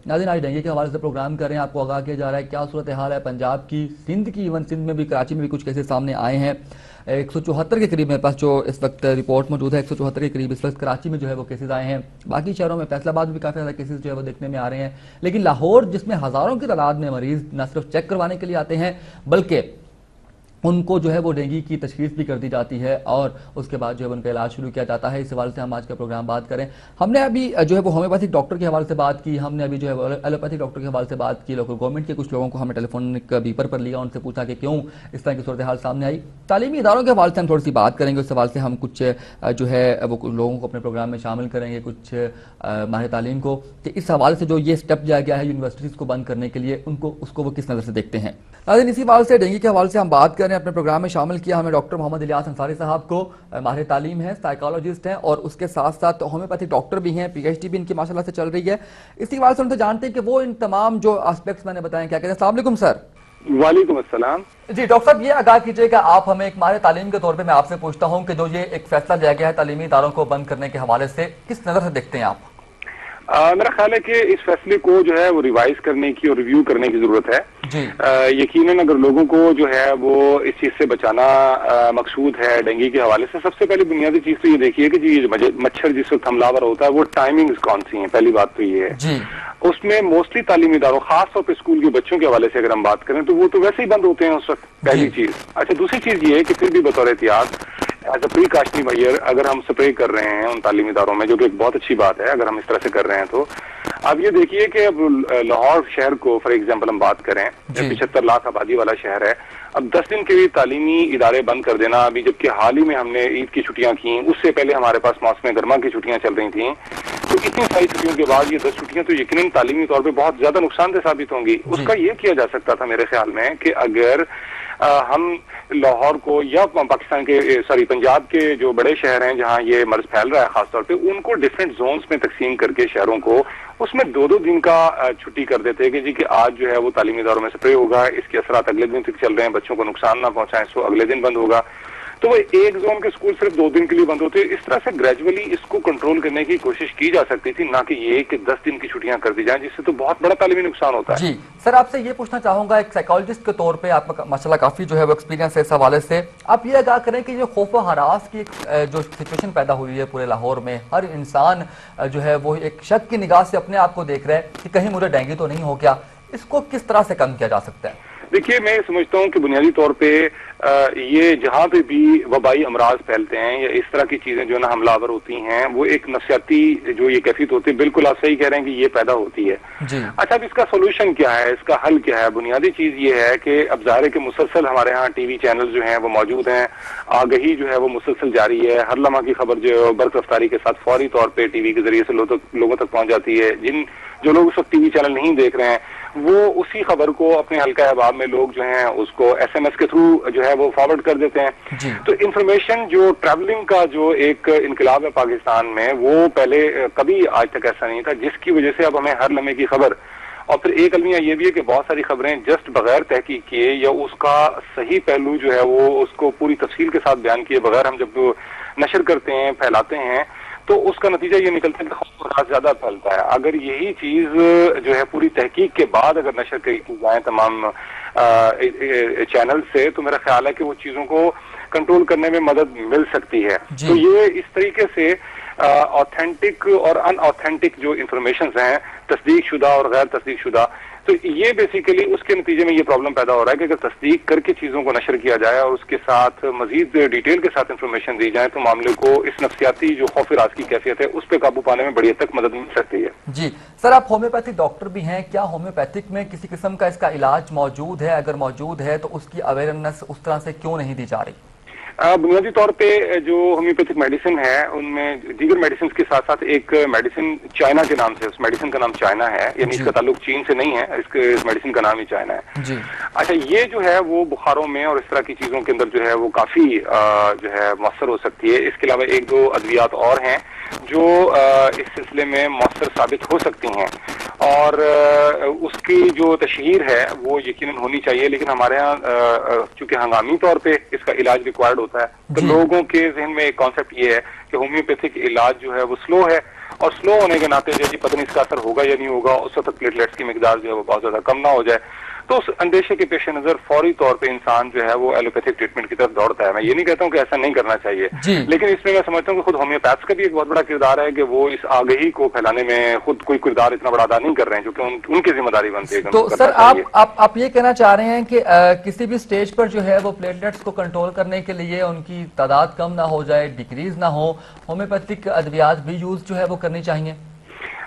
नाज़रीन, आज डेंगू के हवाले से प्रोग्राम कर रहे हैं। आपको आगाह किया जा रहा है क्या सूरत हाल है पंजाब की, सिंध की, इवन सिंध में भी, कराची में भी कुछ केसेस सामने आए हैं। 174 के करीब मेरे पास जो इस वक्त रिपोर्ट मौजूद है, 174 के करीब इस वक्त कराची में जो है वो केसेस आए हैं। बाकी शहरों में, फैसलाबाद में भी काफ़ी ज़्यादा केसेस जो है वो देखने में आ रहे हैं। लेकिन लाहौर, जिसमें हज़ारों की तादाद में मरीज न सिर्फ चेक करवाने के लिए आते हैं बल्कि उनको जो है वो डेंगू की तशखीस भी कर दी जाती है और उसके बाद जो है उनका इलाज शुरू किया जाता है। इस हवाले से हम आज का प्रोग्राम बात करें। हमने अभी जो है वो होम्योपैथिक डॉक्टर के हवाले से बात की, हमने अभी जो है वो एलोपैथिक डॉक्टर के हवाले से बात की। लोकल गवर्नमेंट के कुछ लोगों को हमने टेलीफोनिक बीपर पर लिया, उनसे पूछा कि क्यों इस तरह की सूरत हाल सामने आई। तालीमी इदारों के हवाले से हम थोड़ी सी बात करेंगे। उस हवाले से हम कुछ जो है वो लोगों को अपने प्रोग्राम में शामिल करेंगे, कुछ माहिर तालीम को, कि इस हवाले से जो ये स्टेप लिया गया है यूनिवर्सिटीज़ को बंद करने के लिए, उनको उसको वो किस नज़र से देखते हैं। नाज़रीन, इसी हवाले से डेंगू के हवाले से हम बात कर रहे हैं। अपने प्रोग्राम में शामिल किया हमें डॉक्टर मोहम्मद इलियास अंसारी साहब को। माहिर तालीम है, साइकोलॉजिस्ट हैं और उसके साथ साथ होम्योपैथिक डॉक्टर भी हैं। पीएचडी भी इनकी माशाल्लाह से चल रही है। इसी हवाले से उनसे जानते हैं कि वो इन तमाम जो एस्पेक्ट्स मैंने बताए क्या कहते हैं। अस्सलाम वालेकुम सर। वालेकुम अस्सलाम। जी डॉक्टर साहब, ये आगाह कीजिएगा, आप हमें एक माहिर तालीम के तौर पर मैं आपसे पूछता हूँ कि जो ये एक फैसला लिया गया है तालीमी इदारों को बंद करने के हवाले से, किस नज़र से देखते हैं आप? मेरा ख्याल है कि इस फैसले को जो है वो रिवाइज करने की और रिव्यू करने की जरूरत है। जी। यकीनन अगर लोगों को जो है वो इस चीज से बचाना मकसूद है डेंगू के हवाले से, सबसे पहले बुनियादी चीज तो ये देखिए कि जी मच्छर जिस वक्त हमलावर होता है वो टाइमिंग्स कौन सी हैं। पहली बात तो ये है जी। उसमें मोस्टली तालीमी इदारों, खासतौर पर स्कूल के बच्चों के हवाले से अगर हम बात करें तो वो तो वैसे ही बंद होते हैं उस वक्त, पहली चीज। अच्छा, दूसरी चीज ये है कि फिर भी बतौर एहतियात एज अ प्रीकॉशनरी मेजर अगर हम स्प्रे कर रहे हैं उन तालीमी इदारों में, जो कि एक बहुत अच्छी बात है अगर हम इस तरह से कर रहे हैं तो। अब ये देखिए कि अब लाहौर शहर को फॉर एग्जांपल हम बात करें, 75 लाख आबादी वाला शहर है। अब 10 दिन के लिए तालीमी इदारे बंद कर देना, अभी जबकि हाल ही में हमने ईद की छुट्टियां की, उससे पहले हमारे पास मौसम गर्मा की छुट्टियां चल रही थी, तो इतनी सारी छुट्टियों के बाद ये 10 छुट्टियां तो यकीनन तालीमी तौर पर बहुत ज्यादा नुकसानदेह साबित होंगी। उसका ये किया जा सकता था मेरे ख्याल में कि अगर हम लाहौर को या पाकिस्तान के पंजाब के जो बड़े शहर हैं जहां ये मर्ज फैल रहा है खासतौर पे, उनको डिफरेंट जोन्स में तकसीम करके शहरों को उसमें 2-2 दिन का छुट्टी कर देते हैं कि जी कि आज जो है वो तालीमी इदारों में स्प्रे होगा, इसके असरात अगले दिन तक चल रहे हैं, बच्चों को नुकसान ना पहुंचाएं, सो अगले दिन बंद होगा। तो वो एक जोन के स्कूल सिर्फ 2 दिन के लिए बंद होते हैं। इस तरह से ग्रेजुअली इसको कंट्रोल करने की कोशिश की जा सकती थी, ना कि ये कि 10 दिन की छुट्टियां कर दी जाएं, जिससे तो बहुत बड़ा तालीमी नुकसान होता है। जी सर, आपसे ये पूछना चाहूंगा एक साइकोलॉजिस्ट के तौर पे, आपका माशाल्लाह काफी जो है वो एक्सपीरियंस है इस हवाले से, आप ये आगाह करें कि जो खौफ व हरास की जो सिचुएशन पैदा हुई है पूरे लाहौर में, हर इंसान जो है वो एक शक की निगाह से अपने आप को देख रहा है कि कहीं मुझे डेंगू तो नहीं हो गया, इसको किस तरह से कम किया जा सकता है? देखिए, मैं समझता हूँ कि बुनियादी तौर पे ये जहाँ पे भी वबाई अमराज फैलते हैं या इस तरह की चीजें जो ना हमलावर होती हैं, वो एक नफसियाती जो ये कैफियत होती है, बिल्कुल आप सही कह रहे हैं कि ये पैदा होती है। अच्छा, अब इसका सोल्यूशन क्या है, इसका हल क्या है? बुनियादी चीज ये है कि अब ज़ाहिर है कि मुसलसल हमारे यहाँ टीवी चैनल जो हैं वो मौजूद हैं, आगही जो है वो मुसलसल जारी है, हर लम्हा की खबर जो है बर्क रफ्तारी के साथ फौरी तौर पर टीवी के जरिए से लोगों तक पहुंच जाती है। जो लोग उस वक्त टीवी चैनल नहीं देख रहे हैं वो उसी खबर को अपने हल्का अहबाब में लोग जो हैं उसको SMS के थ्रू जो है वो फॉरवर्ड कर देते हैं। तो इंफॉर्मेशन जो ट्रैवलिंग का जो एक इनकलाब है पाकिस्तान में, वो पहले कभी आज तक ऐसा नहीं था, जिसकी वजह से अब हमें हर लम्हे की खबर, और फिर एक अलमिया ये भी है कि बहुत सारी खबरें जस्ट बगैर तहकीक किए या उसका सही पहलू जो है वो उसको पूरी तफसील के साथ बयान किए बगैर हम जब नशर करते हैं, फैलाते हैं, तो उसका नतीजा ये निकलता है कि खौफ ज्यादा फैलता है। अगर यही चीज जो है पूरी तहकीक के बाद अगर नशर की जाए तमाम चैनल से, तो मेरा ख्याल है कि वो चीजों को कंट्रोल करने में मदद मिल सकती है। तो ये इस तरीके से ऑथेंटिक और अनऑथेंटिक जो इंफॉर्मेशन हैं, तस्दीक शुदा और गैर तस्दीक शुदा, तो ये बेसिकली उसके नतीजे में ये प्रॉब्लम पैदा हो रहा है कि अगर तस्दीक करके चीजों को नशर किया जाए और उसके साथ मजीद डिटेल के साथ इंफॉर्मेशन दी जाए, तो मामले को इस नफ्सियाती जो खौफ राज की कैफियत है उस पर काबू पाने में बड़ी हद तक मदद मिल सकती है। जी सर, आप होम्योपैथिक डॉक्टर भी हैं, क्या होम्योपैथिक में किसी किस्म का इसका इलाज मौजूद है? अगर मौजूद है तो उसकी अवेयरनेस उस तरह से क्यों नहीं दी जा रही? बुनियादी तौर पे जो होम्योपैथिक मेडिसिन है उनमें दीगर मेडिसिन के साथ साथ एक मेडिसिन चाइना के नाम से, उस मेडिसिन का नाम चाइना है, यानी इसका ताल्लुक चीन से नहीं है, इस मेडिसिन का नाम ही चाइना है। जी। अच्छा, ये जो है वो बुखारों में और इस तरह की चीजों के अंदर जो है वो काफी जो है मौसर हो सकती है। इसके अलावा 1-2 अद्वियात और हैं जो इस सिलसिले में मौसर साबित हो सकती हैं, और उसकी जो तशहीर है वो यकीनन होनी चाहिए, लेकिन हमारे यहाँ चूंकि हंगामी तौर पे इसका इलाज रिक्वायर्ड होता है, तो लोगों के जहन में एक कॉन्सेप्ट ये है कि होम्योपैथिक इलाज जो है वो स्लो है और स्लो होने के नाते जो है पता नहीं इसका असर होगा या नहीं होगा, उस वक्त प्लेटलेट्स की मिकदार जो है वो बहुत ज्यादा कम ना हो जाए, तो उस अंदेशे के पेश नजर फौरी तौर पे इंसान जो है वो एलोपैथिक ट्रीटमेंट की तरफ दौड़ता है। मैं ये नहीं कहता हूँ कि ऐसा नहीं करना चाहिए, लेकिन इसमें मैं समझता हूँ कि खुद होम्योपैथ्स का भी एक बहुत बड़ा किरदार है कि वो इस आगही को फैलाने में खुद कोई किरदार इतना बड़ा अदा नहीं कर रहे हैं, क्योंकि उनकी जिम्मेदारी बनती है। तो सर आप ये कहना चाह रहे हैं कि किसी भी स्टेज पर जो है वो प्लेटलेट्स को कंट्रोल करने के लिए उनकी तादाद कम ना हो जाए, डिक्रीज ना हो, होम्योपैथिक अद्वियात भी यूज जो है वो करनी चाहिए?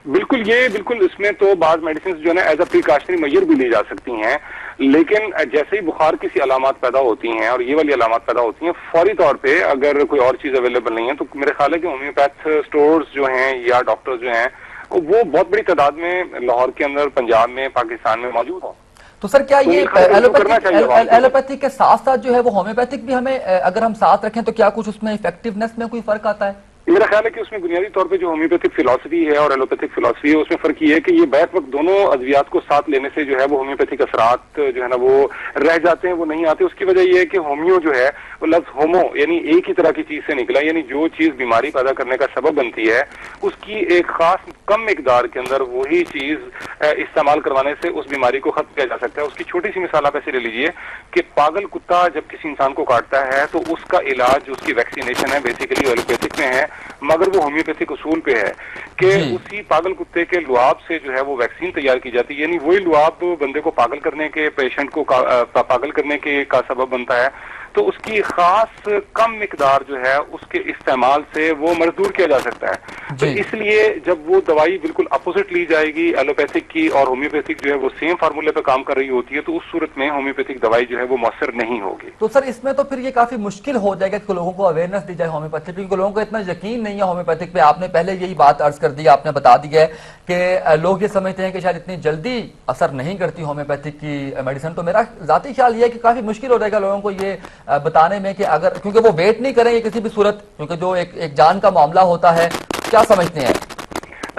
बिल्कुल, ये बिल्कुल इसमें तो बाद मेडिसिन जो है ना एज अ प्रिकॉशनरी मेजर भी ली जा सकती हैं, लेकिन जैसे ही बुखार की सी अलामत पैदा होती हैं और ये वाली अलामत पैदा होती हैं, फौरी तौर पे अगर कोई और चीज अवेलेबल नहीं है तो मेरे ख्याल है कि होम्योपैथ स्टोर्स जो हैं या डॉक्टर्स जो हैं वो बहुत बड़ी तादाद में लाहौर के अंदर, पंजाब में, पाकिस्तान में मौजूद हो। तो सर क्या ये एलोपैथिक के साथ साथ जो है वो होम्योपैथिक भी हमें अगर हम साथ रखें तो क्या कुछ उसमें इफेक्टिवनेस में कोई फर्क आता है? मेरा ख्याल है कि उसमें बुनियादी तौर पे जो होम्योपैथिक फिलॉसफी है और एलोपैथिक फिलॉसफी है उसमें फर्क ये है कि ये बैक वक्त दोनों अद्वियात को साथ लेने से जो है वो होम्योपैथिक असरात जो है ना वो रह जाते हैं, वो नहीं आते। उसकी वजह ये है कि होम्यो जो है वो लफ्ज होमो यानी एक ही तरह की चीज से निकला, यानी जो चीज बीमारी पैदा करने का सबब बनती है उसकी एक खास कम मिकदार के अंदर वही चीज इस्तेमाल करवाने से उस बीमारी को खत्म किया जा सकता है। उसकी छोटी सी मिसाल आप ऐसे ले लीजिए कि पागल कुत्ता जब किसी इंसान को काटता है तो उसका इलाज, उसकी वैक्सीनेशन है बेसिकली एलोपैथिक में है, मगर वो होम्योपैथिक उसूल पे है कि उसी पागल कुत्ते के लुआब से जो है वो वैक्सीन तैयार की जाती है, यानी वही लुआब बंदे को पागल करने के, पेशेंट को पागल करने के का सबब बनता है, तो उसकी खास कम मिकदार जो है उसके इस्तेमाल से वो मजदूर किया जा सकता है। तो इसलिए जब वो दवाई बिल्कुल अपोजिट ली जाएगी एलोपैथिक की और होम्योपैथिक जो है वो सेम फार्मूले पे काम कर रही होती है, तो उस सूरत में होम्योपैथिक दवाई जो है वो मौसर नहीं होगी। तो सर इसमें तो फिर ये काफी मुश्किल हो जाएगा कि लोगों को अवेयरनेस दी जाए होम्योपैथिक, क्योंकि लोगों को इतना यकीन नहीं है होम्योपैथिक पे। आपने पहले यही बात अर्ज कर दी, आपने बता दिया है कि लोग ये समझते हैं कि शायद इतनी जल्दी असर नहीं करती होम्योपैथिक की मेडिसिन। तो मेरा जाती ख्याल ये है कि काफी मुश्किल हो जाएगा लोगों को ये बताने में कि अगर, क्योंकि वो वेट नहीं करेंगे किसी भी सूरत, क्योंकि जो एक जान का मामला होता है। क्या समझते हैं?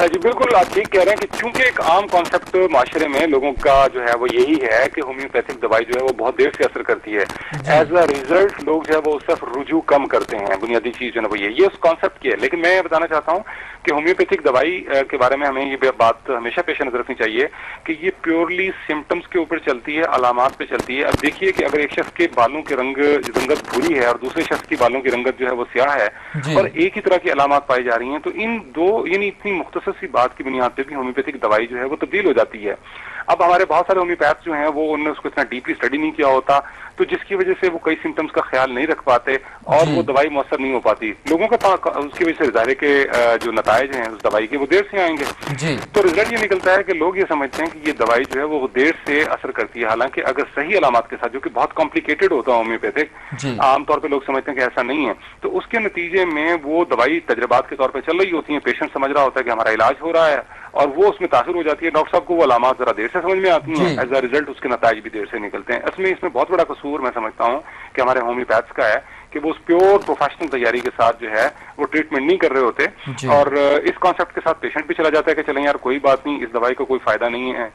जी बिल्कुल, आप ठीक कह रहे हैं कि चूंकि एक आम कॉन्सेप्ट माशरे में लोगों का जो है वो यही है कि होम्योपैथिक दवाई जो है वो बहुत देर से असर करती है, एज अ रिजल्ट लोग जो है वो उस तरफ रुजू कम करते हैं। बुनियादी चीज जो है वो ये उस कॉन्सेप्ट की है। लेकिन मैं ये बताना चाहता हूँ कि होम्योपैथिक दवाई के बारे में हमें ये बात हमेशा पेश नजर रखनी चाहिए कि ये प्योरली सिम्टम्स के ऊपर चलती है, अलामात पे चलती है। अब देखिए कि अगर एक शख्स के बालों की रंगत भूरी है और दूसरे शख्स की बालों की रंगत जो है वो स्याह है और एक ही तरह की अलामात पाई जा रही हैं, तो इन दो यानी इतनी मुख्तसर सी बात की बुनियाद पे भी होम्योपैथिक दवाई जो है वो तब्दील हो जाती है। अब हमारे बहुत सारे होम्योपैथ जो हैं वो उन्होंने उसको इतना डीपली स्टडी नहीं किया होता, तो जिसकी वजह से वो कई सिम्टम्स का ख्याल नहीं रख पाते और वो दवाई मौसर नहीं हो पाती लोगों का। उसकी वजह से ज़ाहिर के जो नताइज हैं उस दवाई के वो देर से आएंगे। तो रिजल्ट ये निकलता है कि लोग ये समझते हैं कि ये दवाई जो है वो देर से असर करती है, हालांकि अगर सही अलामत के साथ, जो कि बहुत कॉम्प्लिकेटेड होता है होम्योपैथिक, आमतौर पर लोग समझते हैं कि ऐसा नहीं है, तो उसके नतीजे में वो दवाई तजर्बात के तौर पर चल रही होती है, पेशेंट समझ रहा होता है कि हमारा इलाज हो रहा है और वो उसमें तासुर हो जाती है, डॉक्टर साहब को वो अलामत जरा देर से समझ में आती हैं, एज अ रिजल्ट उसके नताइज भी देर से निकलते हैं। असली इसमें बहुत बड़ा कसूर मैं समझता हूँ कि हमारे होम्योपैथ्स का है कि वो उस प्योर प्रोफेशनल तैयारी के साथ जो है वो ट्रीटमेंट नहीं कर रहे होते और इस कॉन्सेप्ट के साथ पेशेंट भी चला जाता है कि चलें यार कोई बात नहीं, इस दवाई का कोई फायदा नहीं है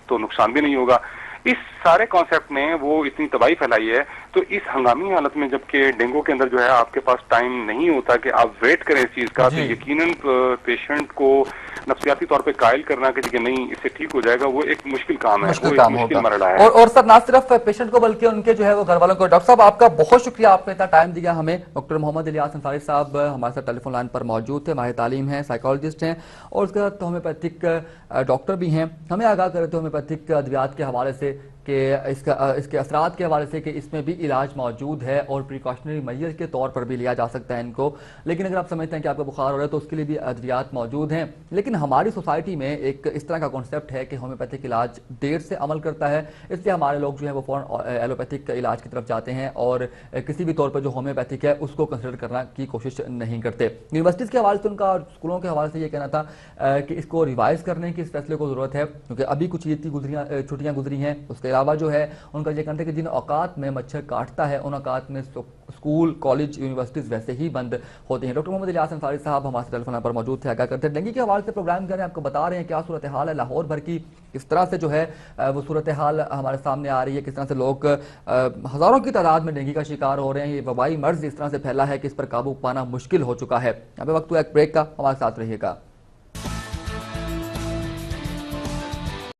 तो नुकसान भी नहीं होगा। इस सारे कॉन्सेप्ट ने वो इतनी तबाही फैलाई है। तो इस हंगामी हालत में जबकि डेंगू के अंदर जो है आपके पास टाइम नहीं होता कि आप वेट करें इस चीज का, तो यकीनन पेशेंट को नफ्सियाती तौर पे कायल करना कि नहीं इससे ठीक हो जाएगा, वो एक मुश्किल काम है, मुश्किल मरला है। और सर ना सिर्फ पेशेंट को बल्कि उनके जो है वो घर वालों को। डॉक्टर साहब आपका बहुत शुक्रिया, आपने इतना टाइम दिया हमें। डॉक्टर मोहम्मद इलियास अंसारी साहब हमारे साथ टेलीफोन लाइन पर मौजूद थे, माहिर तालीम हैं, साइकोलॉजिस्ट हैं और उसके साथ होम्योपैथिक डॉक्टर भी हैं। हमें आगाह कर रहे थे होम्योपैथिक अद्वियात के हवाले से कि इसके असरात के हवाले से कि इसमें भी इलाज मौजूद है और प्रिकॉशनरी मेजर के तौर पर भी लिया जा सकता है इनको। लेकिन अगर आप समझते हैं कि आपका बुखार हो रहा है तो उसके लिए भी अद्वियात मौजूद हैं। लेकिन हमारी सोसाइटी में एक इस तरह का कॉन्सेप्ट है कि होम्योपैथिक इलाज देर से अमल करता है, इसलिए हमारे लोग जो है वो फ़ौरन एलोपैथिक इलाज की तरफ जाते हैं और किसी भी तौर पर जो होम्योपैथिक है उसको कंसिडर करना की कोशिश नहीं करते। यूनिवर्सिटीज़ के हवाले से उनका और स्कूलों के हवाले से ये कहना था कि इसको रिवाइज करने की इस फैसले को ज़रूरत है, क्योंकि अभी कुछ ईद की छुट्टियाँ गुजरी हैं। उसके अलावा जो है उनका ये कहना है कि जिन औकात में मच्छर काटता है उन औकात में स्कूल, कॉलेज, यूनिवर्सिटीज वैसे ही बंद होती हैं। डॉक्टर मोहम्मद इलियास अंसारी साहब हमारे टेलीफोन पर मौजूद थे, आगाह करते हैं। डेंगू के हवाले से प्रोग्राम कर रहे हैं, आपको बता रहे हैं क्या सूरत हाल है लाहौर भर की, किस तरह से जो है वो सूरत हाल हमारे सामने आ रही है, किस तरह से लोग हजारों की तादाद में डेंगू का शिकार हो रहे हैं। ये वबाई मर्ज इस तरह से फैला है कि इस पर काबू पाना मुश्किल हो चुका है। अभी वक्त हुआ एक ब्रेक का, हमारे साथ रहिएगा।